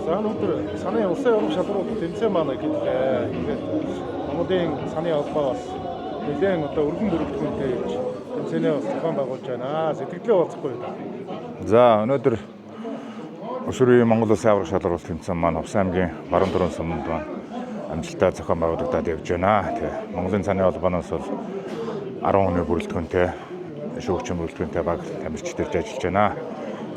За өнөөдөр саний улсын уран шалралт тэмцээн маань гэлээ. Тэгээд Монголын саний холбоо бас нэлээд одоо өргөн бүрэлдэхүүнтэй гэж тэмцээнээ бас зохион байгуулж байна. Сэтгэлээ уулзахгүй юу? За өнөөдөр өшүүрийн Монгол улсын аврах шалралт тэмцээн маань Хувсан аймгийн баруун дөрөн суманд маань амжилттай зохион байгуулагдаад явж байна. Тэгээ Монголын саний холбооноос бол 10 хүний бүрэлдэхүүнтэй шүүгчийн бүрэлдэхүүнтэй баг тамирчид ирж ажиллаж байна.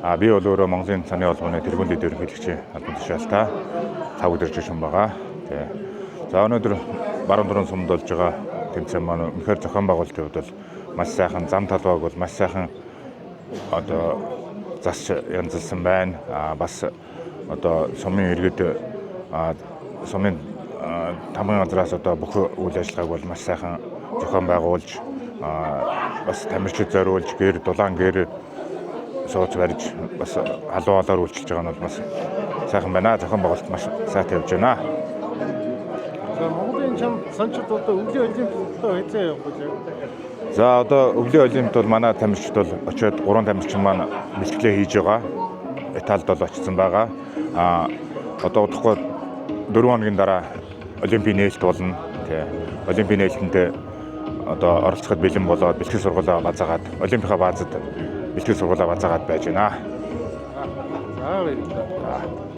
Би бол өөрөө Монголын саний холбооны тэргүүн дэд ерөнхийлөгчийн албан тушаалтаа цав өдөрж шин байгаа. Тэгээ за өнөөдөр баруун дөрөн сумд болж байгаа тэмцээн маань үнэхээр зохион байгуулалтын хувьд бол маш сайхан, зам талбайг бол маш сайхан одоо засч янзалсан байна. Бас одоо сумын иргэд сумын тамгын газраас одоо бүх үйл ажиллагааг бол маш сайхан зохион байгуулж бас тамирчид зориулж гэр дулаан гэр сууц барьж бас халуун олоор үйлчилж байгаа нь бол бас сайхан байна. Зохион байгуулалт маш сайтай явж байна. За Монголын чамд санчид одоо өвлийн олимпиадад хэзээ явах вэ? За одоо өвлийн олимпиад бол манай тамирчид бол очиод 3 тамирчин маань бэлтгэлээ хийж байгаа. Италид бол очсон байгаа. Одоо удахгүй 4 хоногийн дараа олимпийн нээлт болно. Тэгээ олимпийн нээлтэнд одоо оролцоход бэлэн болоод бэлтгэл сургуулаа базаагаад олимпийнхаа баазад бэлтгэл сургуулаа базаагаад байж байна. За баярлалаа.